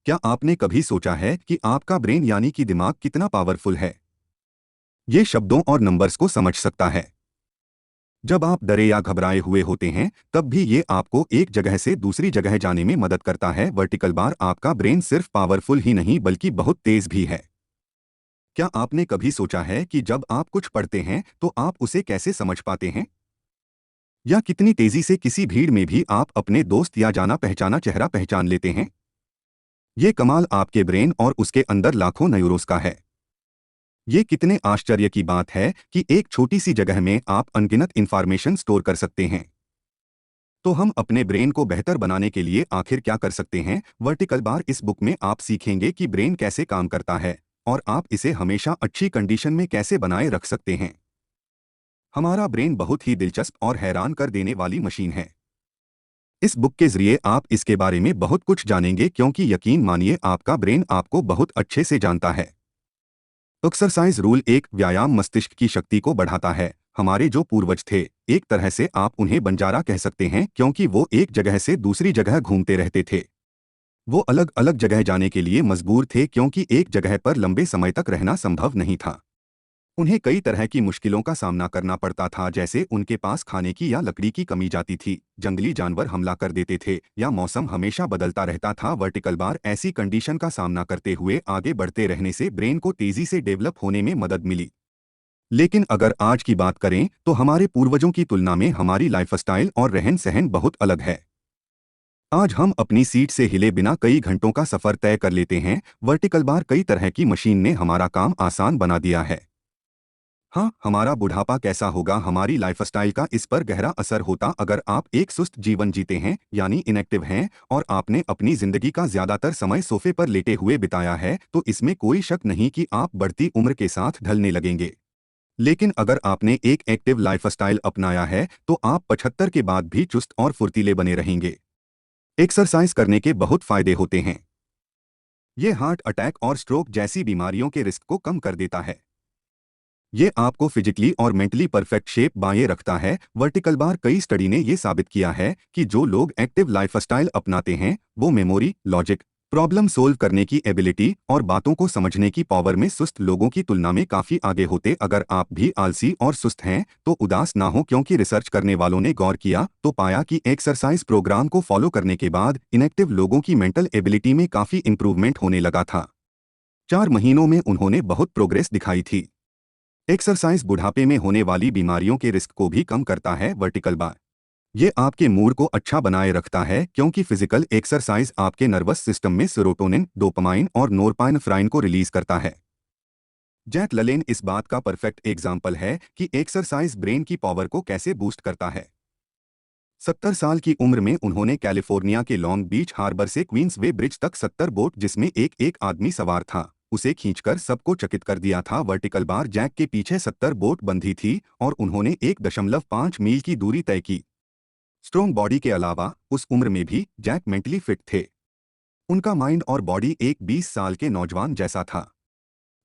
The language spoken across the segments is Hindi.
क्या आपने कभी सोचा है कि आपका ब्रेन यानी कि दिमाग कितना पावरफुल है? ये शब्दों और नंबर्स को समझ सकता है। जब आप डरे या घबराए हुए होते हैं, तब भी ये आपको एक जगह से दूसरी जगह जाने में मदद करता है। वर्टिकल बार आपका ब्रेन सिर्फ पावरफुल ही नहीं बल्कि बहुत तेज भी है। क्या आपने कभी सोचा है कि जब आप कुछ पढ़ते हैं तो आप उसे कैसे समझ पाते हैं? या कितनी तेजी से किसी भीड़ में भी आप अपने दोस्त या जाना पहचाना चेहरा पहचान लेते हैं? ये कमाल आपके ब्रेन और उसके अंदर लाखों न्यूरॉन्स का है। ये कितने आश्चर्य की बात है कि एक छोटी सी जगह में आप अनगिनत इंफॉर्मेशन स्टोर कर सकते हैं। तो हम अपने ब्रेन को बेहतर बनाने के लिए आखिर क्या कर सकते हैं? वर्टिकल बार इस बुक में आप सीखेंगे कि ब्रेन कैसे काम करता है और आप इसे हमेशा अच्छी कंडीशन में कैसे बनाए रख सकते हैं। हमारा ब्रेन बहुत ही दिलचस्प और हैरान कर देने वाली मशीन है। इस बुक के जरिए आप इसके बारे में बहुत कुछ जानेंगे, क्योंकि यकीन मानिए आपका ब्रेन आपको बहुत अच्छे से जानता है। एक्सरसाइज रूल एक व्यायाम मस्तिष्क की शक्ति को बढ़ाता है। हमारे जो पूर्वज थे, एक तरह से आप उन्हें बंजारा कह सकते हैं, क्योंकि वो एक जगह से दूसरी जगह घूमते रहते थे। वो अलग अलग जगह जाने के लिए मजबूर थे, क्योंकि एक जगह पर लंबे समय तक रहना संभव नहीं था। उन्हें कई तरह की मुश्किलों का सामना करना पड़ता था, जैसे उनके पास खाने की या लकड़ी की कमी जाती थी, जंगली जानवर हमला कर देते थे, या मौसम हमेशा बदलता रहता था। वर्टिकल बार ऐसी कंडीशन का सामना करते हुए आगे बढ़ते रहने से ब्रेन को तेजी से डेवलप होने में मदद मिली। लेकिन अगर आज की बात करें तो हमारे पूर्वजों की तुलना में हमारी लाइफस्टाइल और रहन सहन बहुत अलग है। आज हम अपनी सीट से हिले बिना कई घंटों का सफर तय कर लेते हैं। वर्टिकल बार कई तरह की मशीन ने हमारा काम आसान बना दिया है। हाँ, हमारा बुढ़ापा कैसा होगा, हमारी लाइफस्टाइल का इस पर गहरा असर होता। अगर आप एक सुस्त जीवन जीते हैं यानी इनएक्टिव हैं और आपने अपनी जिंदगी का ज्यादातर समय सोफे पर लेटे हुए बिताया है, तो इसमें कोई शक नहीं कि आप बढ़ती उम्र के साथ ढलने लगेंगे। लेकिन अगर आपने एक एक्टिव लाइफस्टाइल अपनाया है, तो आप 75 के बाद भी चुस्त और फुर्तीले बने रहेंगे। एक्सरसाइज करने के बहुत फायदे होते हैं। ये हार्ट अटैक और स्ट्रोक जैसी बीमारियों के रिस्क को कम कर देता है। ये आपको फिजिकली और मेंटली परफेक्ट शेप बाएं रखता है। वर्टिकल बार कई स्टडी ने ये साबित किया है कि जो लोग एक्टिव लाइफस्टाइल अपनाते हैं, वो मेमोरी, लॉजिक, प्रॉब्लम सोल्व करने की एबिलिटी और बातों को समझने की पावर में सुस्त लोगों की तुलना में काफी आगे होते। अगर आप भी आलसी और सुस्त हैं, तो उदास ना हो, क्योंकि रिसर्च करने वालों ने गौर किया तो पाया कि एक्सरसाइज प्रोग्राम को फॉलो करने के बाद इनएक्टिव लोगों की मेंटल एबिलिटी में काफी इंप्रूवमेंट होने लगा था। 4 महीनों में उन्होंने बहुत प्रोग्रेस दिखाई थी। एक्सरसाइज बुढ़ापे में होने वाली बीमारियों के रिस्क को भी कम करता है। वर्टिकल बार ये आपके मूड को अच्छा बनाए रखता है, क्योंकि फिजिकल एक्सरसाइज आपके नर्वस सिस्टम में सेरोटोनिन, डोपामाइन और नोरपाइनेफ्राइन को रिलीज करता है। जैक ललेन इस बात का परफेक्ट एग्जाम्पल है कि एक्सरसाइज ब्रेन की पावर को कैसे बूस्ट करता है। 70 साल की उम्र में उन्होंने कैलिफोर्निया के लॉन्ग बीच हार्बर से क्वींस वे ब्रिज तक 70 बोट, जिसमें एक एक आदमी सवार था, उसे खींचकर सबको चकित कर दिया था। वर्टिकल बार जैक के पीछे 70 बोट बंधी थी और उन्होंने 1.5 मील की दूरी तय की। स्ट्रॉन्ग बॉडी के अलावा उस उम्र में भी जैक मेंटली फिट थे। उनका माइंड और बॉडी एक 20 साल के नौजवान जैसा था।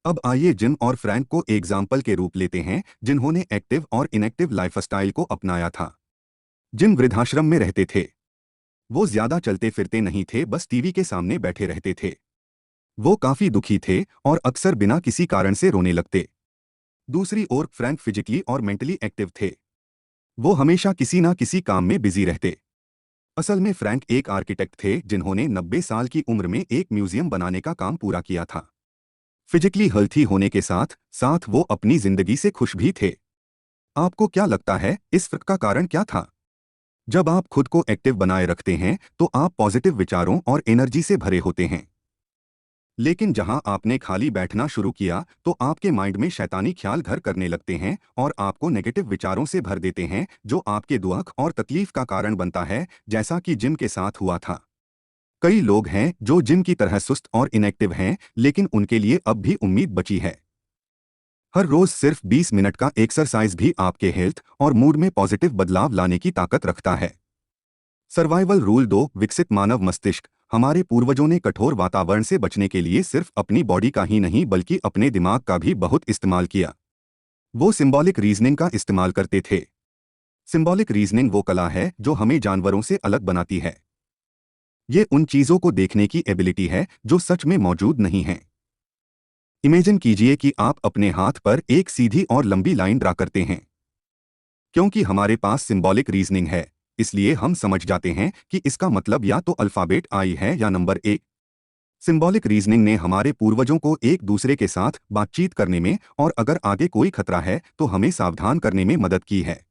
अब आइए जिम और फ्रैंक को एग्जाम्पल के रूप लेते हैं, जिन्होंने एक्टिव और इनएक्टिव लाइफस्टाइल को अपनाया था। जिम वृद्धाश्रम में रहते थे। वो ज्यादा चलते फिरते नहीं थे, बस टीवी के सामने बैठे रहते थे। वो काफी दुखी थे और अक्सर बिना किसी कारण से रोने लगते। दूसरी ओर फ्रैंक फिजिकली और मेंटली एक्टिव थे। वो हमेशा किसी ना किसी काम में बिजी रहते। असल में फ्रैंक एक आर्किटेक्ट थे, जिन्होंने 90 साल की उम्र में एक म्यूजियम बनाने का काम पूरा किया था। फिजिकली हेल्थी होने के साथ साथ वो अपनी जिंदगी से खुश भी थे। आपको क्या लगता है, इस फर्क का कारण क्या था? जब आप खुद को एक्टिव बनाए रखते हैं, तो आप पॉजिटिव विचारों और एनर्जी से भरे होते हैं। लेकिन जहां आपने खाली बैठना शुरू किया, तो आपके माइंड में शैतानी ख्याल घर करने लगते हैं और आपको नेगेटिव विचारों से भर देते हैं, जो आपके दुख और तकलीफ का कारण बनता है, जैसा कि जिम के साथ हुआ था। कई लोग हैं जो जिम की तरह सुस्त और इनएक्टिव हैं, लेकिन उनके लिए अब भी उम्मीद बची है। हर रोज सिर्फ 20 मिनट का एक्सरसाइज भी आपके हेल्थ और मूड में पॉजिटिव बदलाव लाने की ताकत रखता है। सर्वाइवल रूल 2, विकसित मानव मस्तिष्क। हमारे पूर्वजों ने कठोर वातावरण से बचने के लिए सिर्फ अपनी बॉडी का ही नहीं बल्कि अपने दिमाग का भी बहुत इस्तेमाल किया। वो सिंबॉलिक रीजनिंग का इस्तेमाल करते थे। सिंबॉलिक रीजनिंग वो कला है जो हमें जानवरों से अलग बनाती है। ये उन चीजों को देखने की एबिलिटी है जो सच में मौजूद नहीं हैं। इमेजिन कीजिए कि आप अपने हाथ पर एक सीधी और लंबी लाइन ड्रा करते हैं। क्योंकि हमारे पास सिंबॉलिक रीजनिंग है, इसलिए हम समझ जाते हैं कि इसका मतलब या तो अल्फाबेट आई है या नंबर ए। सिंबॉलिक रीजनिंग ने हमारे पूर्वजों को एक दूसरे के साथ बातचीत करने में और अगर आगे कोई खतरा है तो हमें सावधान करने में मदद की है।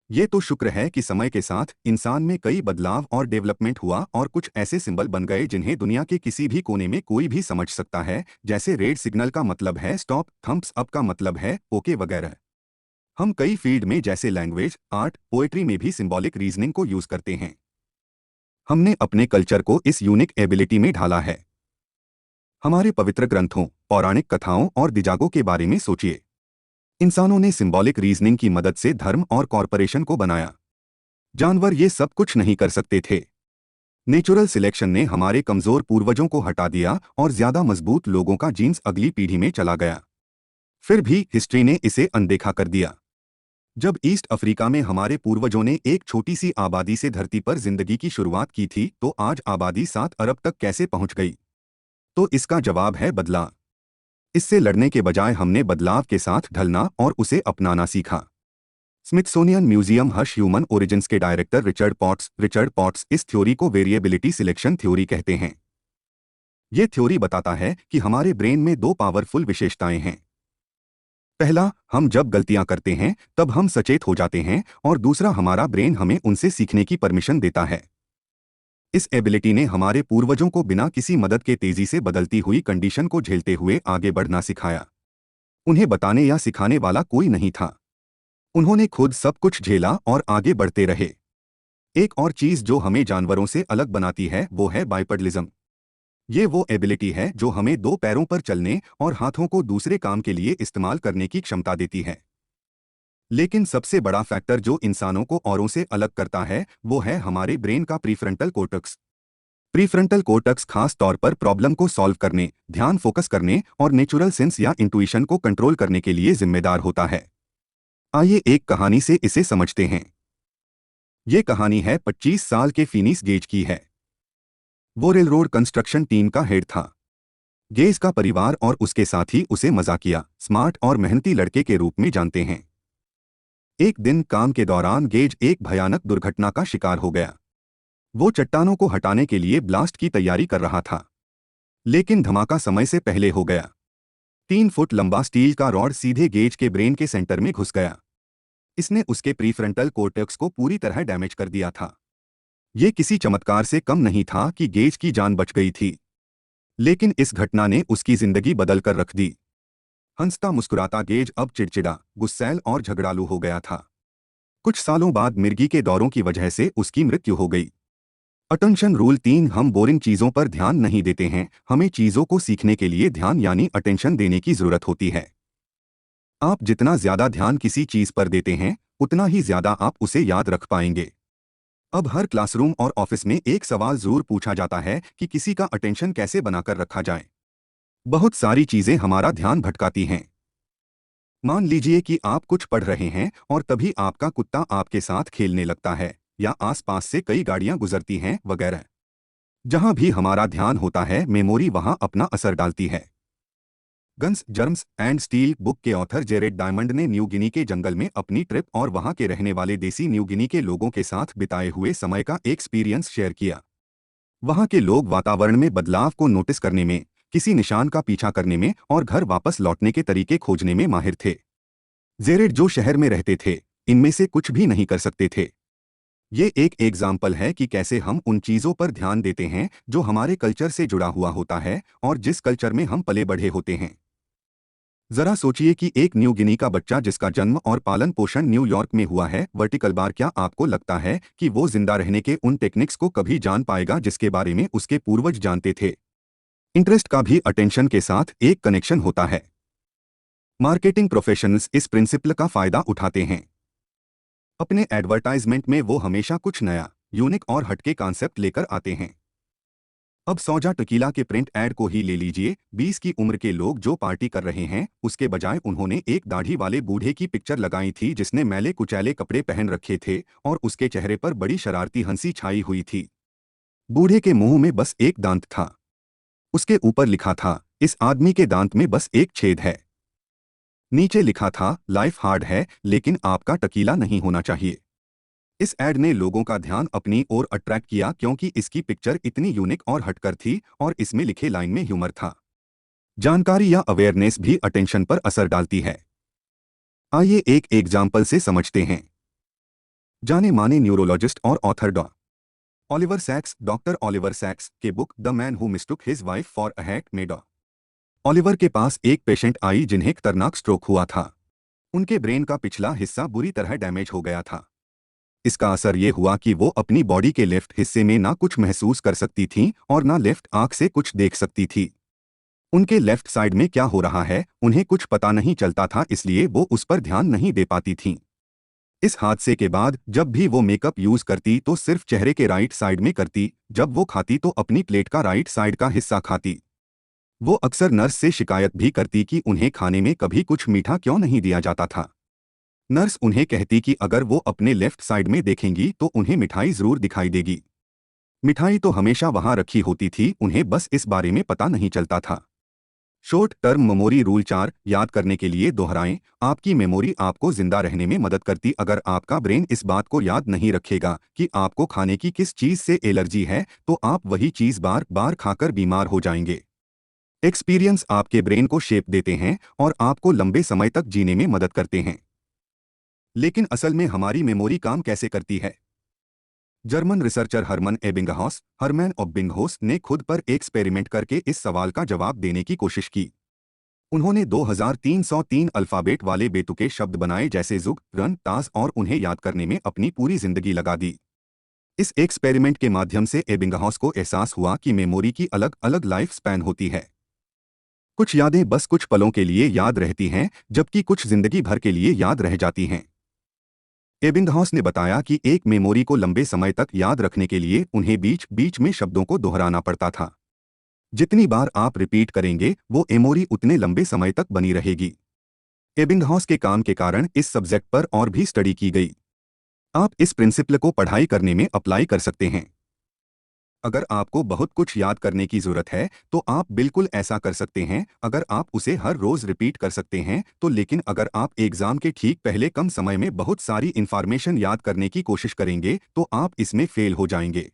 ये तो शुक्र है कि समय के साथ इंसान में कई बदलाव और डेवलपमेंट हुआ और कुछ ऐसे सिंबल बन गए जिन्हें दुनिया के किसी भी कोने में कोई भी समझ सकता है, जैसे रेड सिग्नल का मतलब है स्टॉप, थम्प्स अप का मतलब है ओके वगैरह। हम कई फील्ड में जैसे लैंग्वेज, आर्ट, पोएट्री में भी सिंबॉलिक रीजनिंग को यूज करते हैं। हमने अपने कल्चर को इस यूनिक एबिलिटी में ढाला है। हमारे पवित्र ग्रंथों, पौराणिक कथाओं और दिजागों के बारे में सोचिए। इंसानों ने सिंबॉलिक रीजनिंग की मदद से धर्म और कॉरपोरेशन को बनाया। जानवर ये सब कुछ नहीं कर सकते थे। नेचुरल सिलेक्शन ने हमारे कमजोर पूर्वजों को हटा दिया और ज्यादा मजबूत लोगों का जीन्स अगली पीढ़ी में चला गया। फिर भी हिस्ट्री ने इसे अनदेखा कर दिया। जब ईस्ट अफ्रीका में हमारे पूर्वजों ने एक छोटी सी आबादी से धरती पर जिंदगी की शुरुआत की थी, तो आज आबादी 7 अरब तक कैसे पहुंच गई? तो इसका जवाब है बदलाव। इससे लड़ने के बजाय हमने बदलाव के साथ ढलना और उसे अपनाना सीखा। Smithsonian museum hush human origins के डायरेक्टर रिचर्ड पॉट्स इस थ्योरी को वेरिएबिलिटी सिलेक्शन थ्योरी कहते हैं। ये थ्योरी बताता है कि हमारे ब्रेन में दो पावरफुल विशेषताएं हैं। पहला, हम जब गलतियां करते हैं तब हम सचेत हो जाते हैं, और दूसरा, हमारा ब्रेन हमें उनसे सीखने की परमिशन देता है। इस एबिलिटी ने हमारे पूर्वजों को बिना किसी मदद के तेजी से बदलती हुई कंडीशन को झेलते हुए आगे बढ़ना सिखाया। उन्हें बताने या सिखाने वाला कोई नहीं था। उन्होंने खुद सब कुछ झेला और आगे बढ़ते रहे। एक और चीज जो हमें जानवरों से अलग बनाती है वो है बाइपडलिज्म। ये वो एबिलिटी है जो हमें दो पैरों पर चलने और हाथों को दूसरे काम के लिए इस्तेमाल करने की क्षमता देती है। लेकिन सबसे बड़ा फैक्टर जो इंसानों को औरों से अलग करता है वो है हमारे ब्रेन का प्रीफ्रंटल कोर्टेक्स। प्रीफ्रंटल कोर्टेक्स खास तौर पर प्रॉब्लम को सॉल्व करने, ध्यान फोकस करने और नेचुरल सेंस या इंट्यूइशन को कंट्रोल करने के लिए जिम्मेदार होता है। आइए एक कहानी से इसे समझते हैं। ये कहानी है 25 साल के फिनिस गेज की है। वो रेलरोड कंस्ट्रक्शन टीम का हेड था। गेज का परिवार और उसके साथी उसे मजाकिया, स्मार्ट और मेहनती लड़के के रूप में जानते हैं। एक दिन काम के दौरान गेज एक भयानक दुर्घटना का शिकार हो गया। वो चट्टानों को हटाने के लिए ब्लास्ट की तैयारी कर रहा था, लेकिन धमाका समय से पहले हो गया। 3 फुट लंबा स्टील का रॉड सीधे गेज के ब्रेन के सेंटर में घुस गया। इसने उसके प्रीफ्रंटल कोर्टेक्स को पूरी तरह डैमेज कर दिया था। ये किसी चमत्कार से कम नहीं था कि गेज की जान बच गई थी, लेकिन इस घटना ने उसकी जिंदगी बदल कर रख दी। हंसता मुस्कुराता गेज अब चिड़चिड़ा, गुस्सैल और झगड़ालू हो गया था। कुछ सालों बाद मिर्गी के दौरों की वजह से उसकी मृत्यु हो गई। अटेंशन रूल 3, हम बोरिंग चीजों पर ध्यान नहीं देते हैं, हमें चीजों को सीखने के लिए ध्यान यानी अटेंशन देने की जरूरत होती है। आप जितना ज्यादा ध्यान किसी चीज पर देते हैं उतना ही ज्यादा आप उसे याद रख पाएंगे। अब हर क्लासरूम और ऑफिस में एक सवाल जरूर पूछा जाता है कि किसी का अटेंशन कैसे बनाकर रखा जाए। बहुत सारी चीजें हमारा ध्यान भटकाती हैं। मान लीजिए कि आप कुछ पढ़ रहे हैं और तभी आपका कुत्ता आपके साथ खेलने लगता है, या आसपास से कई गाड़ियां गुजरती हैं वगैरह। जहां भी हमारा ध्यान होता है मेमोरी वहां अपना असर डालती है। Guns, germs and steel book के ऑथर जेरेड डायमंड ने न्यू गिनी के जंगल में अपनी ट्रिप और वहां के रहने वाले देसी न्यू गिनी के लोगों के साथ बिताए हुए समय का एक्सपीरियंस शेयर किया। वहां के लोग वातावरण में बदलाव को नोटिस करने में, किसी निशान का पीछा करने में और घर वापस लौटने के तरीके खोजने में माहिर थे। जेरेड जो शहर में रहते थे, इनमें से कुछ भी नहीं कर सकते थे। ये एक एग्जाम्पल है कि कैसे हम उन चीजों पर ध्यान देते हैं जो हमारे कल्चर से जुड़ा हुआ होता है और जिस कल्चर में हम पले बढ़े होते हैं। जरा सोचिए कि एक न्यू गिनी का बच्चा जिसका जन्म और पालन पोषण न्यूयॉर्क में हुआ है, वर्टिकल बार, क्या आपको लगता है कि वो जिंदा रहने के उन टेक्निक्स को कभी जान पाएगा जिसके बारे में उसके पूर्वज जानते थे? इंटरेस्ट का भी अटेंशन के साथ एक कनेक्शन होता है। मार्केटिंग प्रोफेशनल्स इस प्रिंसिपल का फायदा उठाते हैं। अपने एडवर्टाइजमेंट में वो हमेशा कुछ नया, यूनिक और हटके कॉन्सेप्ट लेकर आते हैं। अब सौजा टकीला के प्रिंट ऐड को ही ले लीजिए। 20 की उम्र के लोग जो पार्टी कर रहे हैं, उसके बजाय उन्होंने एक दाढ़ी वाले बूढ़े की पिक्चर लगाई थी जिसने मैले कुचैले कपड़े पहन रखे थे और उसके चेहरे पर बड़ी शरारती हंसी छाई हुई थी। बूढ़े के मुंह में बस एक दांत था। उसके ऊपर लिखा था, इस आदमी के दांत में बस एक छेद है। नीचे लिखा था, लाइफ हार्ड है लेकिन आपका टकीला नहीं होना चाहिए। इस एड ने लोगों का ध्यान अपनी ओर अट्रैक्ट किया क्योंकि इसकी पिक्चर इतनी यूनिक और हटकर थी और इसमें लिखे लाइन में ह्यूमर था। जानकारी या अवेयरनेस भी अटेंशन पर असर डालती है। आइए एक एग्जाम्पल से समझते हैं। जाने माने न्यूरोलॉजिस्ट और author Oliver Sacks, doctor Oliver Sacks के book the man who mistook his wife for a hat में ऑलिवर के पास एक पेशेंट आई जिन्हें खतरनाक स्ट्रोक हुआ था। उनके ब्रेन का पिछला हिस्सा बुरी तरह डैमेज हो गया था। इसका असर ये हुआ कि वो अपनी बॉडी के लेफ्ट हिस्से में ना कुछ महसूस कर सकती थीं और ना लेफ्ट आंख से कुछ देख सकती थी। उनके लेफ्ट साइड में क्या हो रहा है उन्हें कुछ पता नहीं चलता था, इसलिए वो उस पर ध्यान नहीं दे पाती थीं। इस हादसे के बाद जब भी वो मेकअप यूज करती तो सिर्फ चेहरे के राइट साइड में करती, जब वो खाती तो अपनी प्लेट का राइट साइड का हिस्सा खाती। वो अक्सर नर्स से शिकायत भी करती कि उन्हें खाने में कभी कुछ मीठा क्यों नहीं दिया जाता था। नर्स उन्हें कहती कि अगर वो अपने लेफ्ट साइड में देखेंगी तो उन्हें मिठाई जरूर दिखाई देगी। मिठाई तो हमेशा वहां रखी होती थी, उन्हें बस इस बारे में पता नहीं चलता था। शॉर्ट टर्म मेमोरी रूल 4 याद करने के लिए दोहराएं। आपकी मेमोरी आपको जिंदा रहने में मदद करती। अगर आपका ब्रेन इस बात को याद नहीं रखेगा कि आपको खाने की किस चीज से एलर्जी है तो आप वही चीज बार बार खाकर बीमार हो जाएंगे। एक्सपीरियंस आपके ब्रेन को शेप देते हैं और आपको लंबे समय तक जीने में मदद करते हैं। लेकिन असल में हमारी मेमोरी काम कैसे करती है? जर्मन रिसर्चर हरमन एबिंगहॉस ने खुद पर एक्सपेरिमेंट करके इस सवाल का जवाब देने की कोशिश की। उन्होंने 2303 अल्फाबेट वाले बेतुके शब्द बनाए जैसे जुग, रन, ताज और उन्हें याद करने में अपनी पूरी जिंदगी लगा दी। इस एक्सपेरिमेंट के माध्यम से एबिंगहॉस को एहसास हुआ कि मेमोरी की अलग अलग लाइफ स्पैन होती है। कुछ यादें बस कुछ पलों के लिए याद रहती हैं, जबकि कुछ जिंदगी भर के लिए याद रह जाती हैं। एबिंगहॉस ने बताया कि एक मेमोरी को लंबे समय तक याद रखने के लिए उन्हें बीच बीच में शब्दों को दोहराना पड़ता था। जितनी बार आप रिपीट करेंगे वो मेमोरी उतने लंबे समय तक बनी रहेगी। एबिंगहॉस के काम के कारण इस सब्जेक्ट पर और भी स्टडी की गई। आप इस प्रिंसिपल को पढ़ाई करने में अप्लाई कर सकते हैं। अगर आपको बहुत कुछ याद करने की जरूरत है तो आप बिल्कुल ऐसा कर सकते हैं अगर आप उसे हर रोज रिपीट कर सकते हैं तो। लेकिन अगर आप एग्जाम के ठीक पहले कम समय में बहुत सारी इंफॉर्मेशन याद करने की कोशिश करेंगे तो आप इसमें फेल हो जाएंगे।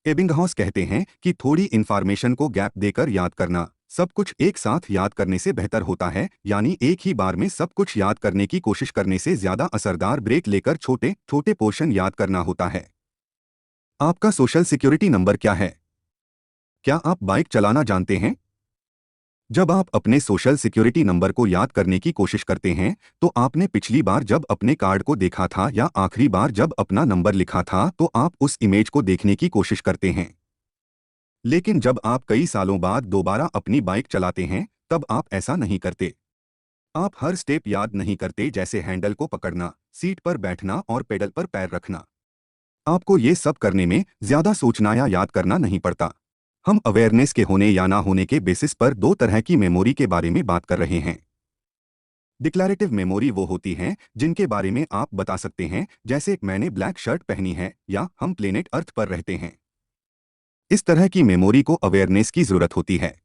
एबिंगहॉस कहते हैं कि थोड़ी इंफॉर्मेशन को गैप देकर याद करना सब कुछ एक साथ याद करने से बेहतर होता है, यानी एक ही बार में सब कुछ याद करने की कोशिश करने से ज्यादा असरदार ब्रेक लेकर छोटे छोटे पोर्शन याद करना होता है। आपका सोशल सिक्योरिटी नंबर क्या है? क्या आप बाइक चलाना जानते हैं? जब आप अपने सोशल सिक्योरिटी नंबर को याद करने की कोशिश करते हैं तो आपने पिछली बार जब अपने कार्ड को देखा था या आखिरी बार जब अपना नंबर लिखा था तो आप उस इमेज को देखने की कोशिश करते हैं। लेकिन जब आप कई सालों बाद दोबारा अपनी बाइक चलाते हैं तब आप ऐसा नहीं करते। आप हर स्टेप याद नहीं करते, जैसे हैंडल को पकड़ना, सीट पर बैठना और पेडल पर पैर रखना। आपको ये सब करने में ज्यादा सोचना या याद करना नहीं पड़ता। हम अवेयरनेस के होने या ना होने के बेसिस पर दो तरह की मेमोरी के बारे में बात कर रहे हैं। डिक्लरेटिव मेमोरी वो होती हैं जिनके बारे में आप बता सकते हैं, जैसे मैंने ब्लैक शर्ट पहनी है या हम प्लेनेट अर्थ पर रहते हैं। इस तरह की मेमोरी को अवेयरनेस की जरूरत होती है।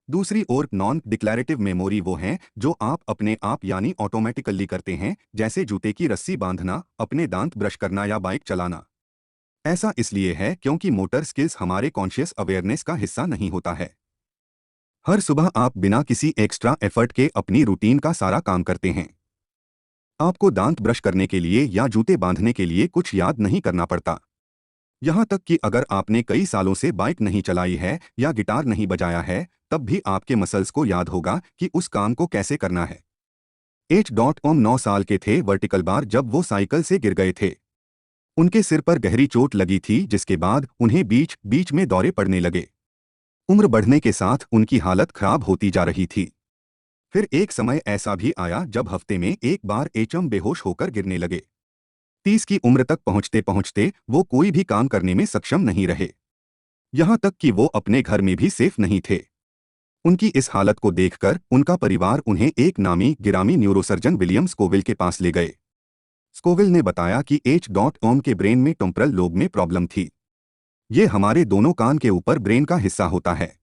दूसरी ओर नॉन डिक्लरेटिव मेमोरी वो हैं जो आप अपने आप यानी ऑटोमेटिकली करते हैं, जैसे जूते की रस्सी बांधना, अपने दांत ब्रश करना या बाइक चलाना। ऐसा इसलिए है क्योंकि मोटर स्किल्स हमारे कॉन्शियस अवेयरनेस का हिस्सा नहीं होता है। हर सुबह आप बिना किसी एक्स्ट्रा एफर्ट के अपनी रूटीन का सारा काम करते हैं। आपको दांत ब्रश करने के लिए या जूते बांधने के लिए कुछ याद नहीं करना पड़ता। यहाँ तक कि अगर आपने कई सालों से बाइक नहीं चलाई है या गिटार नहीं बजाया है तब भी आपके मसल्स को याद होगा कि उस काम को कैसे करना है। H.Om 9 साल के थे वर्टिकल बार जब वो साइकिल से गिर गए थे। उनके सिर पर गहरी चोट लगी थी जिसके बाद उन्हें बीच बीच में दौरे पड़ने लगे। उम्र बढ़ने के साथ उनकी हालत खराब होती जा रही थी। फिर एक समय ऐसा भी आया जब हफ्ते में एक बार एचम बेहोश होकर गिरने लगे। 30 की उम्र तक पहुंचते पहुंचते वो कोई भी काम करने में सक्षम नहीं रहे। यहाँ तक कि वो अपने घर में भी सेफ नहीं थे। उनकी इस हालत को देखकर उनका परिवार उन्हें एक नामी गिरामी न्यूरोसर्जन विलियम स्कोविल के पास ले गए। स्कोविल ने बताया कि H.Om के ब्रेन में टेम्पोरल लोब में प्रॉब्लम थी। ये हमारे दोनों कान के ऊपर ब्रेन का हिस्सा होता है।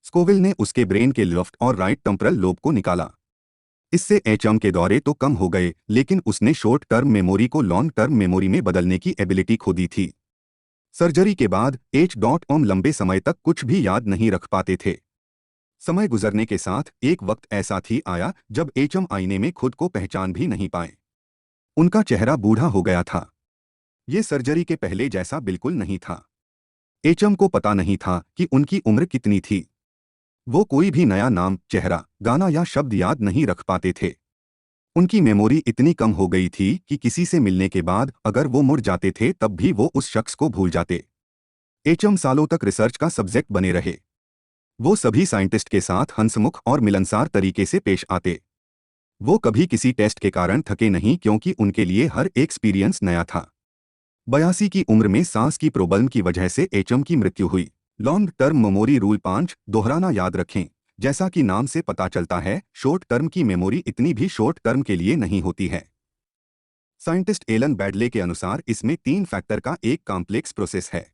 स्कोविल ने उसके ब्रेन के लेफ्ट और राइट टेम्परल लोब को निकाला। इससे एचएम के दौरे तो कम हो गए, लेकिन उसने शॉर्ट टर्म मेमोरी को लॉन्ग टर्म मेमोरी में बदलने की एबिलिटी खो दी थी। सर्जरी के बाद एच.ओम लंबे समय तक कुछ भी याद नहीं रख पाते थे। समय गुजरने के साथ एक वक्त ऐसा थी आया जब एचएम आईने में खुद को पहचान भी नहीं पाए। उनका चेहरा बूढ़ा हो गया था। ये सर्जरी के पहले जैसा बिल्कुल नहीं था। एचएम को पता नहीं था कि उनकी उम्र कितनी थी। वो कोई भी नया नाम, चेहरा, गाना या शब्द याद नहीं रख पाते थे। उनकी मेमोरी इतनी कम हो गई थी कि किसी से मिलने के बाद अगर वो मुड़ जाते थे तब भी वो उस शख्स को भूल जाते। एचएम सालों तक रिसर्च का सब्जेक्ट बने रहे। वो सभी साइंटिस्ट के साथ हंसमुख और मिलनसार तरीके से पेश आते। वो कभी किसी टेस्ट के कारण थके नहीं, क्योंकि उनके लिए हर एक्सपीरियंस नया था। 82 की उम्र में सांस की प्रॉब्लम की वजह से एचएम की मृत्यु हुई। लॉन्ग टर्म मेमोरी रूल 5 दोहराना याद रखें। जैसा कि नाम से पता चलता है, शॉर्ट टर्म की मेमोरी इतनी भी शॉर्ट टर्म के लिए नहीं होती है। साइंटिस्ट एलन बैडले के अनुसार इसमें 3 फैक्टर का एक कॉम्प्लेक्स प्रोसेस है।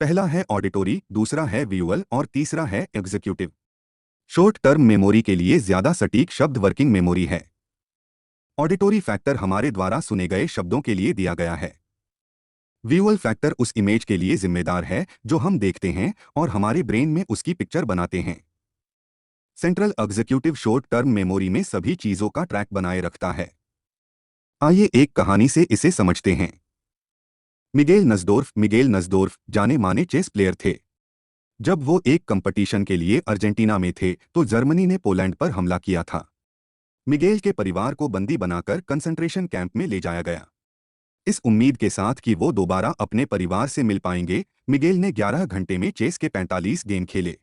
पहला है ऑडिटोरी, दूसरा है विजुअल और तीसरा है एग्जीक्यूटिव। शॉर्ट टर्म मेमोरी के लिए ज्यादा सटीक शब्द वर्किंग मेमोरी है। ऑडिटोरी फैक्टर हमारे द्वारा सुने गए शब्दों के लिए दिया गया है। विजुअल फैक्टर उस इमेज के लिए जिम्मेदार है जो हम देखते हैं और हमारे ब्रेन में उसकी पिक्चर बनाते हैं। Central executive short term memory में सभी चीजों का ट्रैक बनाए रखता है। आइए एक कहानी से इसे समझते हैं। मिगेल नजदोर्फ जाने माने चेस प्लेयर थे। जब वो एक कंपटीशन के लिए अर्जेंटीना में थे तो जर्मनी ने पोलैंड पर हमला किया था। मिगेल के परिवार को बंदी बनाकर कंसंट्रेशन कैंप में ले जाया गया। इस उम्मीद के साथ कि वो दोबारा अपने परिवार से मिल पाएंगे, मिगेल ने 11 घंटे में चेस के 45 गेम खेले।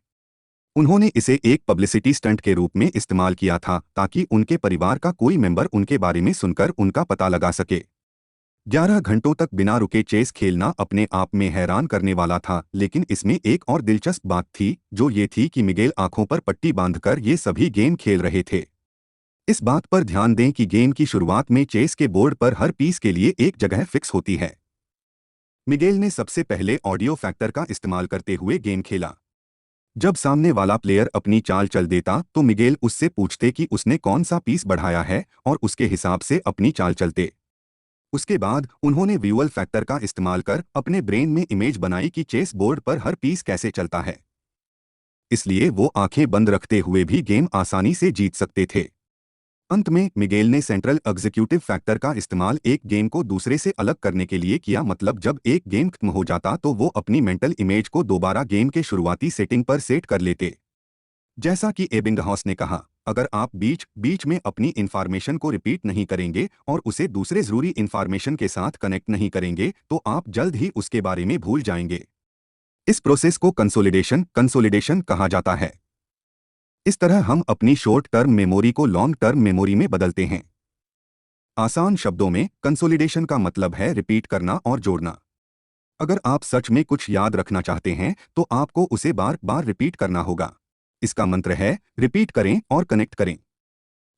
उन्होंने इसे एक पब्लिसिटी स्टंट के रूप में इस्तेमाल किया था ताकि उनके परिवार का कोई मेंबर उनके बारे में सुनकर उनका पता लगा सके। 11 घंटों तक बिना रुके चेस खेलना अपने आप में हैरान करने वाला था, लेकिन इसमें एक और दिलचस्प बात थी, जो ये थी कि मिगेल आंखों पर पट्टी बांधकर ये सभी गेम खेल रहे थे। इस बात पर ध्यान दें कि गेम की शुरुआत में चेस के बोर्ड पर हर पीस के लिए एक जगह फिक्स होती है। मिगेल ने सबसे पहले ऑडियो फैक्टर का इस्तेमाल करते हुए गेम खेला। जब सामने वाला प्लेयर अपनी चाल चल देता तो मिगेल उससे पूछते कि उसने कौन सा पीस बढ़ाया है और उसके हिसाब से अपनी चाल चलते। उसके बाद उन्होंने विजुअल फैक्टर का इस्तेमाल कर अपने ब्रेन में इमेज बनाई कि चेस बोर्ड पर हर पीस कैसे चलता है। इसलिए वो आंखें बंद रखते हुए भी गेम आसानी से जीत सकते थे। अंत में मिगेल ने सेंट्रल एग्जीक्यूटिव फैक्टर का इस्तेमाल एक गेम को दूसरे से अलग करने के लिए किया, मतलब जब एक गेम खत्म हो जाता तो वो अपनी मेंटल इमेज को दोबारा गेम के शुरुआती सेटिंग पर सेट कर लेते। जैसा कि एबिंगहाउस ने कहा, अगर आप बीच बीच में अपनी इंफॉर्मेशन को रिपीट नहीं करेंगे और उसे दूसरे जरूरी इंफॉर्मेशन के साथ कनेक्ट नहीं करेंगे तो आप जल्द ही उसके बारे में भूल जाएंगे। इस प्रोसेस को कंसोलिडेशन कहा जाता है। इस तरह हम अपनी शॉर्ट टर्म मेमोरी को लॉन्ग टर्म मेमोरी में बदलते हैं। आसान शब्दों में कंसोलिडेशन का मतलब है रिपीट करना और जोड़ना। अगर आप सच में कुछ याद रखना चाहते हैं तो आपको उसे बार बार रिपीट करना होगा। इसका मंत्र है रिपीट करें और कनेक्ट करें।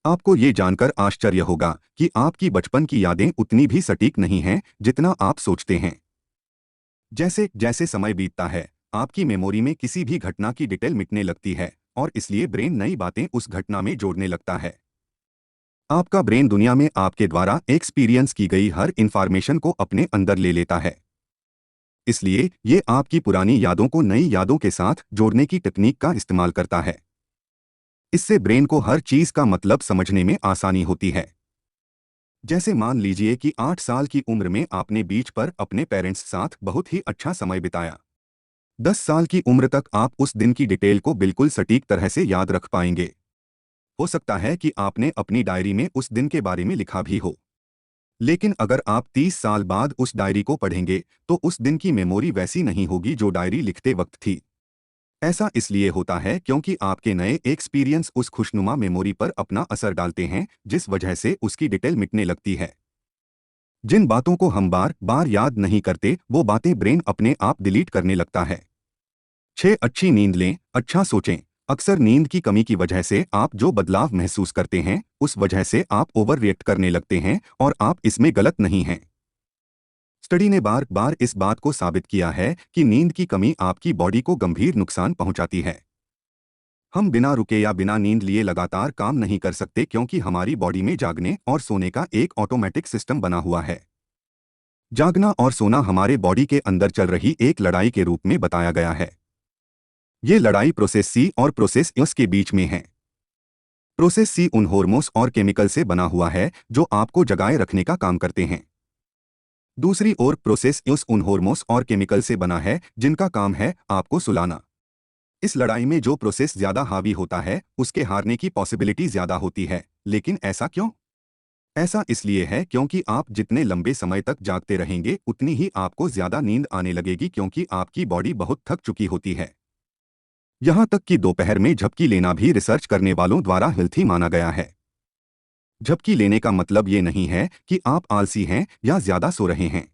आपको ये जानकर आश्चर्य होगा कि आपकी बचपन की यादें उतनी भी सटीक नहीं हैं जितना आप सोचते हैं। जैसे जैसे समय बीतता है, आपकी मेमोरी में किसी भी घटना की डिटेल मिटने लगती है और इसलिए ब्रेन नई बातें उस घटना में जोड़ने लगता है। आपका ब्रेन दुनिया में आपके द्वारा एक्सपीरियंस की गई हर इंफॉर्मेशन को अपने अंदर ले लेता है। इसलिए ये आपकी पुरानी यादों को नई यादों के साथ जोड़ने की तकनीक का इस्तेमाल करता है। इससे ब्रेन को हर चीज का मतलब समझने में आसानी होती है। जैसे मान लीजिए कि 8 साल की उम्र में आपने बीच पर अपने पेरेंट्स साथ बहुत ही अच्छा समय बिताया। 10 साल की उम्र तक आप उस दिन की डिटेल को बिल्कुल सटीक तरह से याद रख पाएंगे। हो सकता है कि आपने अपनी डायरी में उस दिन के बारे में लिखा भी हो। लेकिन अगर आप 30 साल बाद उस डायरी को पढ़ेंगे तो उस दिन की मेमोरी वैसी नहीं होगी जो डायरी लिखते वक्त थी। ऐसा इसलिए होता है क्योंकि आपके नए एक्सपीरियंस उस खुशनुमा मेमोरी पर अपना असर डालते हैं, जिस वजह से उसकी डिटेल मिटने लगती है। जिन बातों को हम बार बार याद नहीं करते वो बातें ब्रेन अपने आप डिलीट करने लगता है। 6 अच्छी नींद लें, अच्छा सोचें। अक्सर नींद की कमी की वजह से आप जो बदलाव महसूस करते हैं उस वजह से आप ओवर रिएक्ट करने लगते हैं और आप इसमें गलत नहीं हैं। स्टडी ने बार बार इस बात को साबित किया है कि नींद की कमी आपकी बॉडी को गंभीर नुकसान पहुंचाती है। हम बिना रुके या बिना नींद लिए लगातार काम नहीं कर सकते क्योंकि हमारी बॉडी में जागने और सोने का एक ऑटोमेटिक सिस्टम बना हुआ है। जागना और सोना हमारे बॉडी के अंदर चल रही एक लड़ाई के रूप में बताया गया है। ये लड़ाई प्रोसेस सी और प्रोसेस एस के बीच में है। प्रोसेस सी उन हार्मोन्स और केमिकल से बना हुआ है जो आपको जगाए रखने का काम करते हैं। दूसरी ओर प्रोसेस एस उन हार्मोन्स और केमिकल से बना है जिनका काम है आपको सुलाना। इस लड़ाई में जो प्रोसेस ज्यादा हावी होता है उसके हारने की पॉसिबिलिटी ज्यादा होती है। लेकिन ऐसा क्यों? ऐसा इसलिए है क्योंकि आप जितने लंबे समय तक जागते रहेंगे उतनी ही आपको ज्यादा नींद आने लगेगी क्योंकि आपकी बॉडी बहुत थक चुकी होती है। यहां तक कि दोपहर में झपकी लेना भी रिसर्च करने वालों द्वारा हेल्थी माना गया है। झपकी लेने का मतलब ये नहीं है कि आप आलसी हैं या ज्यादा सो रहे हैं।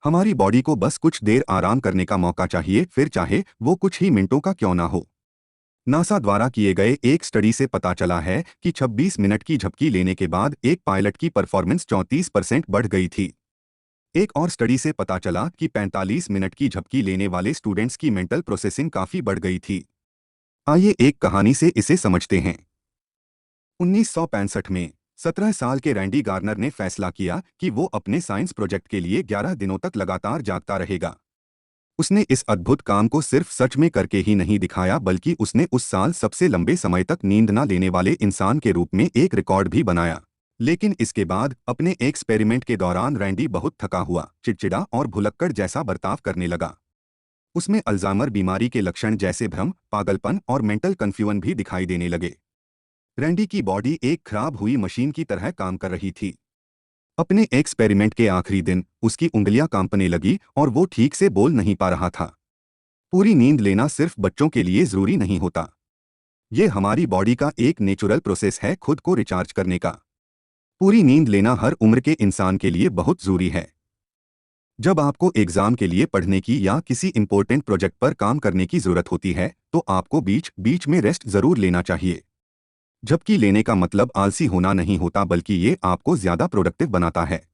हमारी बॉडी को बस कुछ देर आराम करने का मौका चाहिए, फिर चाहे वो कुछ ही मिनटों का क्यों ना हो। नासा द्वारा किए गए एक स्टडी से पता चला है कि 26 मिनट की झपकी लेने के बाद एक पायलट की परफॉर्मेंस 34% बढ़ गई थी। एक और स्टडी से पता चला कि 45 मिनट की झपकी लेने वाले स्टूडेंट्स की मेंटल प्रोसेसिंग काफी बढ़ गई थी। आइए एक कहानी से इसे समझते हैं। 1965 में 17 साल के रैंडी गार्नर ने फैसला किया कि वो अपने साइंस प्रोजेक्ट के लिए 11 दिनों तक लगातार जागता रहेगा। उसने इस अद्भुत काम को सिर्फ सच में करके ही नहीं दिखाया बल्कि उसने उस साल सबसे लंबे समय तक नींद न लेने वाले इंसान के रूप में एक रिकॉर्ड भी बनाया। लेकिन इसके बाद अपने एक्सपेरिमेंट के दौरान रैंडी बहुत थका हुआ, चिड़चिड़ा और भुलक्कड़ जैसा बर्ताव करने लगा। उसमें अल्जाइमर बीमारी के लक्षण जैसे भ्रम, पागलपन और मेंटल कन्फ्यूजन भी दिखाई देने लगे। रैंडी की बॉडी एक खराब हुई मशीन की तरह काम कर रही थी। अपने एक्सपेरिमेंट के आखिरी दिन उसकी उंगलियां कांपने लगी और वो ठीक से बोल नहीं पा रहा था। पूरी नींद लेना सिर्फ बच्चों के लिए जरूरी नहीं होता। ये हमारी बॉडी का एक नेचुरल प्रोसेस है खुद को रिचार्ज करने का। पूरी नींद लेना हर उम्र के इंसान के लिए बहुत जरूरी है। जब आपको एग्जाम के लिए पढ़ने की या किसी इंपॉर्टेंट प्रोजेक्ट पर काम करने की जरूरत होती है तो आपको बीच बीच में रेस्ट जरूर लेना चाहिए। झपकी लेने का मतलब आलसी होना नहीं होता बल्कि ये आपको ज्यादा प्रोडक्टिव बनाता है।